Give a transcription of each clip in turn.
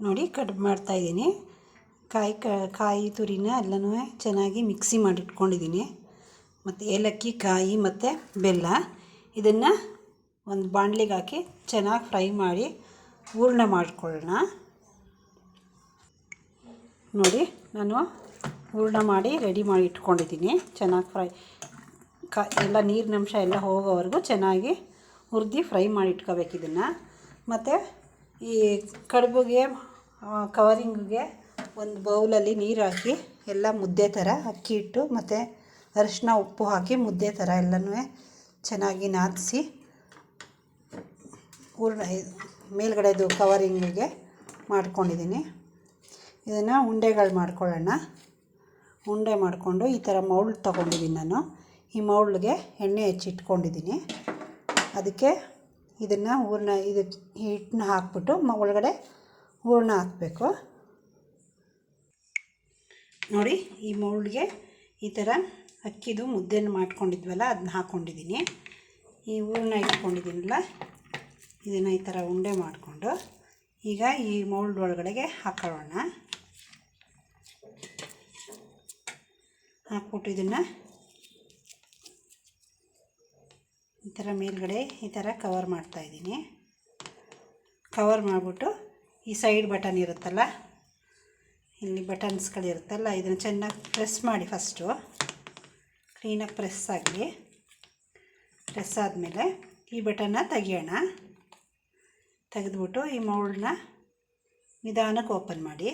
ನೋಡಿ ಕಟ್ ಮಾಡ್ತಾಯಿದ್ದೀನಿ. ಕಾಯಿ ತುರಿನ ಎಲ್ಲನೂ ಚೆನ್ನಾಗಿ ಮಿಕ್ಸಿ ಮಾಡಿಟ್ಕೊಂಡಿದ್ದೀನಿ. ಮತ್ತು ಏಲಕ್ಕಿ, ಕಾಯಿ ಮತ್ತು ಬೆಲ್ಲ ಇದನ್ನು ಒಂದು ಬಾಣಲಿಗೆ ಹಾಕಿ ಚೆನ್ನಾಗಿ ಫ್ರೈ ಮಾಡಿ ಹೂರಣ ಮಾಡ್ಕೊಳ್ಳೋಣ. ನೋಡಿ ನಾನು ಹೂರಣ ಮಾಡಿ ರೆಡಿ ಮಾಡಿ ಇಟ್ಕೊಂಡಿದ್ದೀನಿ. ಚೆನ್ನಾಗಿ ಎಲ್ಲ ನೀರಿನಂಶ ಎಲ್ಲ ಹೋಗೋವರೆಗೂ ಚೆನ್ನಾಗಿ ಹುರಿದು ಫ್ರೈ ಮಾಡಿ ಇಟ್ಕೋಬೇಕು ಇದನ್ನು. ಮತ್ತು ಈ ಕಡುಬಿಗೆ ಕವರಿಂಗಿಗೆ ಒಂದು ಬೌಲಲ್ಲಿ ನೀರು ಹಾಕಿ ಎಲ್ಲ ಮುದ್ದೆ ಥರ ಅಕ್ಕಿ ಹಿಟ್ಟು ಮತ್ತು ಅರಿಶಿನ ಉಪ್ಪು ಹಾಕಿ ಮುದ್ದೆ ಥರ ಎಲ್ಲನೂ ಚೆನ್ನಾಗಿ ನಾದಿಸಿ ಮೇಲ್ಗಡೆದು ಕವರಿಂಗಿಗೆ ಮಾಡ್ಕೊಂಡಿದ್ದೀನಿ. ಇದನ್ನು ಉಂಡೆಗಳು ಮಾಡ್ಕೊಳ್ಳೋಣ. ಉಂಡೆ ಮಾಡಿಕೊಂಡು ಈ ಥರ ಮೌಲ್ಡ್ ತೊಗೊಂಡಿದ್ದೀನಿ ನಾನು. ಈ ಮೌಲ್ಡ್ಗೆ ಎಣ್ಣೆ ಹಚ್ಚಿಟ್ಕೊಂಡಿದ್ದೀನಿ. ಅದಕ್ಕೆ ಇದನ್ನು ಹಿಟ್ಟನ್ನ ಹಾಕ್ಬಿಟ್ಟು ಒಳಗಡೆ ಹೂರಣ ಹಾಕಬೇಕು. ನೋಡಿ ಈ ಮೌಲ್ಡ್ಗೆ ಈ ಥರ ಅಕ್ಕಿದು ಮುದ್ದೆನ ಮಾಡ್ಕೊಂಡಿದ್ವಲ್ಲ ಅದನ್ನ ಹಾಕ್ಕೊಂಡಿದ್ದೀನಿ. ಈ ಹೂರಣ ಇಟ್ಕೊಂಡಿದ್ದೀನಲ್ಲ ಇದನ್ನು ಈ ಥರ ಉಂಡೆ ಮಾಡಿಕೊಂಡು ಈಗ ಈ ಮೌಲ್ಡ್ ಒಳಗಡೆಗೆ ಹಾಕೊಳ್ಳೋಣ. ಹಾಕ್ಬಿಟ್ಟು ಇದನ್ನು ಈ ಥರ ಮೇಲ್ಗಡೆ ಈ ಥರ ಕವರ್ ಮಾಡ್ತಾಯಿದ್ದೀನಿ. ಕವರ್ ಮಾಡಿಬಿಟ್ಟು ಈ ಸೈಡ್ ಬಟನ್ ಇರುತ್ತಲ್ಲ, ಇಲ್ಲಿ ಬಟನ್ಸ್ಗಳಿರುತ್ತಲ್ಲ, ಇದನ್ನು ಚೆನ್ನಾಗಿ ಪ್ರೆಸ್ ಮಾಡಿ. ಫಸ್ಟು ಕ್ಲೀನಾಗಿ ಪ್ರೆಸ್ ಆಗಲಿ. ಪ್ರೆಸ್ ಆದಮೇಲೆ ಈ ಬಟನ್ನ ತೆಗಿಯೋಣ. ತೆಗೆದ್ಬಿಟ್ಟು ಈ ಮೌಲ್ಡನ್ನ ನಿಧಾನಕ್ಕೆ ಓಪನ್ ಮಾಡಿ.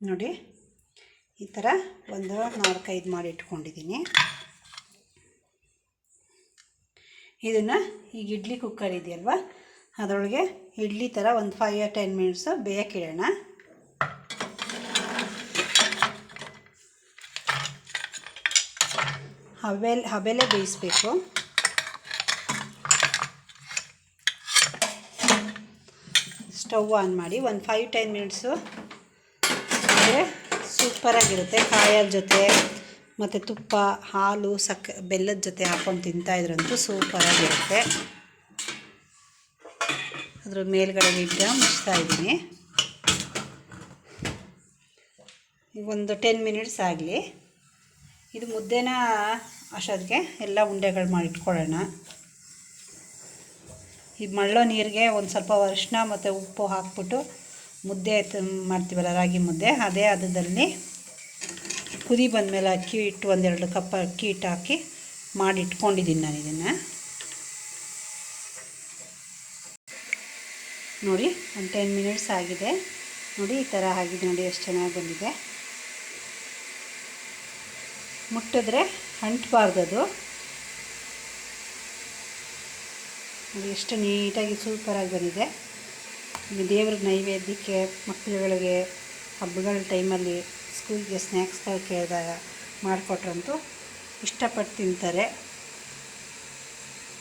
ನೋಡಿ ಈ ಥರ ಒಂದು 4-5 ಮಾಡಿ ಇಟ್ಕೊಂಡಿದ್ದೀನಿ. ಇದನ್ನು ಈಗ ಇಡ್ಲಿ ಕುಕ್ಕರ್ ಇದೆಯಲ್ವ ಅದರೊಳಗೆ ಇಡ್ಲಿ ಥರ ಒಂದು 5-10 ಮಿನಿಟ್ಸು ಬೇಯಕ್ಕಿಡೋಣ. ಹಬೆಲೆ ಬೇಯಿಸಬೇಕು. ಸ್ಟವ್ ಆನ್ ಮಾಡಿ ಒಂದು 5-10 ಮಿನಿಟ್ಸು ಅಂದರೆ ಸೂಪರಾಗಿರುತ್ತೆ. ಕಾಯರ ಜೊತೆ ಮತ್ತು ತುಪ್ಪ, ಹಾಲು, ಬೆಲ್ಲದ ಜೊತೆ ಹಾಕ್ಕೊಂಡು ತಿಂತಾಯಿದ್ರಂತೂ ಸೂಪರಾಗಿರುತ್ತೆ. ಅದ್ರ ಮೇಲ್ಗಡೆ ಇಟ್ಟು ಮುಚ್ತಾಯಿದ್ದೀನಿ. ಈಗ ಒಂದು 10 ಮಿನಿಟ್ಸ್ ಆಗಲಿ. ಇದು ಮುದ್ದೆನ ಅಷ್ಟೊತ್ತಿಗೆ ಎಲ್ಲ ಉಂಡೆಗಳು ಮಾಡಿಟ್ಕೊಳ್ಳೋಣ. ಈ ಮಳ್ಳೋ ನೀರಿಗೆ ಒಂದು ಸ್ವಲ್ಪ ಅರಿಶಿನ ಮತ್ತು ಉಪ್ಪು ಹಾಕ್ಬಿಟ್ಟು ಮುದ್ದೆ ಮಾಡ್ತೀವಲ್ಲ ರಾಗಿ ಮುದ್ದೆ, ಅದೇ ಹದದಲ್ಲಿ ಕುದಿ ಬಂದಮೇಲೆ ಅಕ್ಕಿ ಹಿಟ್ಟು 1-2 ಕಪ್ ಅಕ್ಕಿ ಹಿಟ್ಟು ಹಾಕಿ ಮಾಡಿ ಇಟ್ಕೊಂಡಿದ್ದೀನಿ ನಾನು ಇದನ್ನು. ನೋಡಿ ಒಂದು 10 ಮಿನಿಟ್ಸ್ ಆಗಿದೆ. ನೋಡಿ ಈ ಥರ ಆಗಿದೆ. ನೋಡಿ ಎಷ್ಟು ಚೆನ್ನಾಗಿ ಬಂದಿದೆ. ಮುಟ್ಟಿದ್ರೆ ಅಂಟಬಾರ್ದು ಅದು. ನೋಡಿ ಎಷ್ಟು ನೀಟಾಗಿ ಸೂಪರಾಗಿ ಬಂದಿದೆ. ದೇವ್ರ ನೈವೇದ್ಯಕ್ಕೆ, ಮಕ್ಕಳುಗಳಿಗೆ ಹಬ್ಬಗಳ ಟೈಮಲ್ಲಿ ಸ್ಕೂಲ್ಗೆ ಸ್ನ್ಯಾಕ್ಸ್ಗಳು ಕೇಳಿದಾಗ ಮಾಡಿಕೊಟ್ರಂತೂ ಇಷ್ಟಪಟ್ಟು ತಿಂತಾರೆ.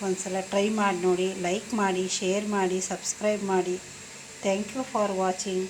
ಒಂದು ಸಲ ಟ್ರೈ ಮಾಡಿ ನೋಡಿ. ಲೈಕ್ ಮಾಡಿ, ಶೇರ್ ಮಾಡಿ, ಸಬ್ಸ್ಕ್ರೈಬ್ ಮಾಡಿ. Thank you for watching.